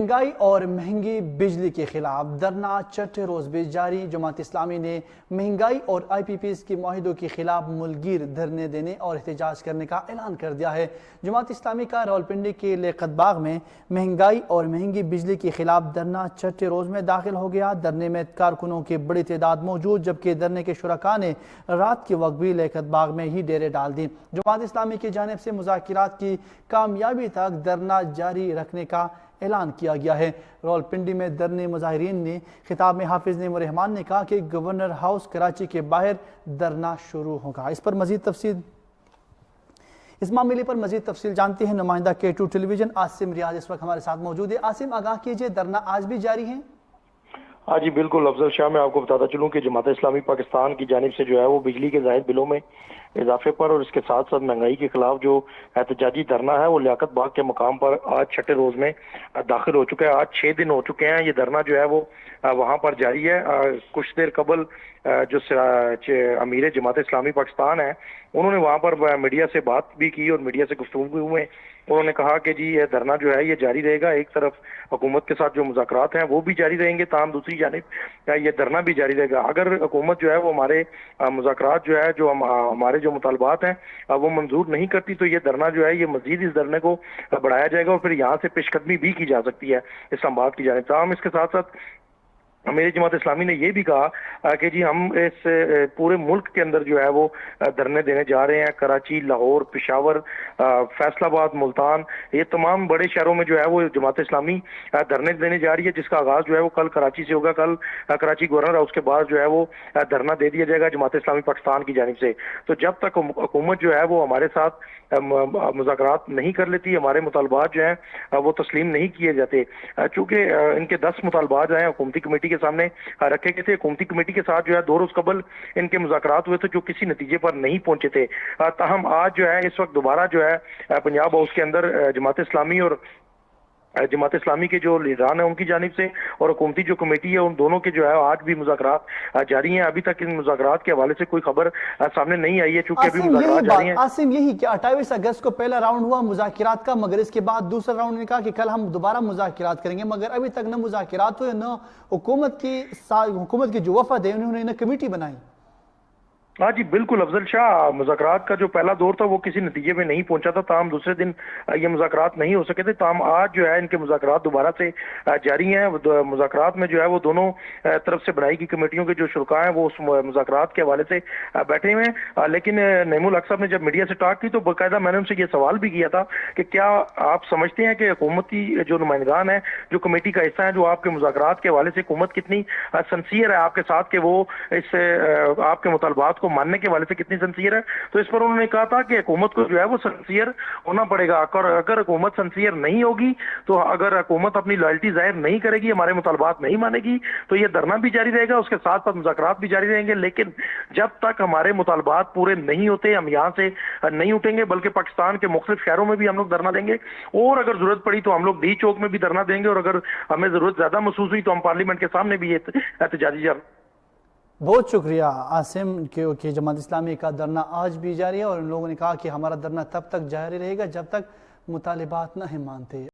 महंगाई और महंगी बिजली के खिलाफ धरना छठे रोज भी जारी। जमात इस्लामी ने महंगाई और IPPs के मुआहिदों के खिलाफ मुल्कगीर धरने देने और एहतजाज करने का ऐलान कर दिया है। जमात इस्लामी का रावलपिंडी के लियाकत बाग में महंगाई और महंगी बिजली के खिलाफ धरना छठे रोज में दाखिल हो गया। धरने में कारकुनों की बड़ी तादाद मौजूद, जबकि धरने के शुरका ने रात के वक्त भी लियाकत बाग में ही डेरे डाल दी। जमात इस्लामी की जानिब से मुज़ाकिरात की कामयाबी तक धरना जारी रखने का ऐलान किया गया है। रावलपिंडी में धरने मुजाहिरीन ने खिताब में हाफिज नईम रहमान ने कहा कि गवर्नर हाउस कराची के बाहर धरना शुरू होगा। इस मामले पर मजीद तफसील जानते हैं नुमाइंदा K2 टेलीविजन आसिम रियाज इस वक्त हमारे साथ मौजूद है। आसिम, आगाह कीजिए, धरना आज भी जारी है? हाँ जी बिल्कुल अफजल शाह, मैं आपको बताता चलूं कि जमात इस्लामी पाकिस्तान की जानिब से जो है वो बिजली के ज़ायद बिलों में इजाफे पर और इसके साथ साथ महंगाई के खिलाफ जो एहतजाजी धरना है वो लियाकत बाग के मकाम पर आज छठे रोज में दाखिल हो चुका है। आज 6 दिन हो चुके हैं ये धरना जो है वो वहाँ पर जारी है। कुछ देर कबल जो अमीर जमात इस्लामी पाकिस्तान है उन्होंने वहाँ पर मीडिया से बात भी की और मीडिया से गुफ्तगू में उन्होंने कहा कि जी ये धरना जो है ये जारी रहेगा। एक तरफ हुकूमत के साथ जो मुज़ाकरात हैं वो भी जारी रहेंगे, ताहम दूसरी जानिब ये धरना भी जारी रहेगा। अगर हुकूमत जो है वो हमारे मुज़ाकरात जो है जो हमारे जो मुतालबात हैं वो मंजूर नहीं करती तो ये धरना जो है ये मजीद इस धरने को बढ़ाया जाएगा और फिर यहाँ से पेशकदमी भी की जा सकती है इस्लामाबाद की जानिब। ताहम इसके साथ साथ मेरी जमात इस्लामी ने यह भी कहा कि जी हम इस पूरे मुल्क के अंदर जो है वो धरने देने जा रहे हैं। कराची, लाहौर, पेशावर, फैसलाबाद, मुल्तान, ये तमाम बड़े शहरों में जो है वो जमात इस्लामी धरने देने जा रही है, जिसका आगाज जो है वो कल कराची से होगा। कल कराची गवर्नर हाउस के बाद जो है वो धरना दे दिया जाएगा जमात इस्लामी पाकिस्तान की जानिब से। तो जब तक हुकूमत जो है वो हमारे साथ मुज़ाकरात नहीं कर लेती, हमारे मुतालबात जो हैं वो तस्लीम नहीं किए जाते, चूँकि इनके 10 मुतालबात जो हैं हुकूमती कमेटी के सामने रखे गए थे। हुकूमती कमेटी के साथ जो है 2 रोज कबल इनके मुज़ाकरात हुए थे जो किसी नतीजे पर नहीं पहुंचे थे। ताहम आज जो है इस वक्त दोबारा जो है पंजाब हाउस के अंदर जमात इस्लामी और जमात इस्लामी के जो लीडरान है उनकी जानिब से और हुकूमती जो कमेटी है उन दोनों के जो है आज भी मुज़ाकरात जारी हैं। अभी तक इन मुज़ाकरात के हवाले से कोई खबर सामने नहीं आई है, चूंकि अभी मुज़ाकरात जारी हैं। आसिम, यही कि 28 अगस्त को पहला राउंड हुआ मुज़ाकरात का, मगर इसके बाद दूसरा राउंड ने कहा कि कल हम दोबारा मुज़ाकरात करेंगे, मगर अभी तक न मुज़ाकरात हुए न हुकूमत की जो वफद है उन्होंने न कमेटी बनाई। हाँ जी बिल्कुल अफजल शाह, मुज़ाकरात का जो पहला दौर था वो किसी नतीजे में नहीं पहुंचा था। ताहम दूसरे दिन ये मुज़ाकरात नहीं हो सके थे। ताहम आज जो है इनके मुज़ाकरात दोबारा से जारी हैं। मुज़ाकरात में जो है वो दोनों तरफ से बनाई गई कमेटियों के जो शुरका हैं वो उस मुज़ाकरात के हवाले से बैठे हुए हैं। लेकिन नईमुल हक साहब ने जब मीडिया से टॉक की तो बाकायदा मैंने उनसे ये सवाल भी किया था कि क्या आप समझते हैं कि हुकूमती जो नुमाइंदगान है जो कमेटी का हिस्सा है जो आपके मुज़ाकरात के हवाले से हुकूमत कितनी सिंसियर है आपके साथ, कि वो इस आपके मुतालबात को मानने के वाले से कितनी सिंसियर है। तो इस पर उन्होंने कहा था कि हुकूमत को जो है वो सिंसियर होना पड़ेगा। अगर हुकूमत सिंसियर नहीं होगी तो अगर हुकूमत अपनी लॉयल्टी जाहिर नहीं करेगी, हमारे मुतालबात नहीं मानेगी, तो ये धरना भी जारी रहेगा, उसके साथ साथ मुज़ाकरात भी जारी रहेंगे। लेकिन जब तक हमारे मुतालबात पूरे नहीं होते हम यहाँ से नहीं उठेंगे, बल्कि पाकिस्तान के मुख्तलिफ शहरों में भी हम लोग धरना देंगे और अगर जरूरत पड़ी तो हम लोग डी चौक में भी धरना देंगे और अगर हमें जरूरत ज्यादा महसूस हुई तो हम पार्लियामेंट के सामने भी एहतजाजी। बहुत शुक्रिया आसिम, क्योंकि जमात इस्लामी का धरना आज भी जारी है और उन लोगों ने कहा कि हमारा धरना तब तक जारी रहेगा जब तक मुतालिबात नहीं मानते।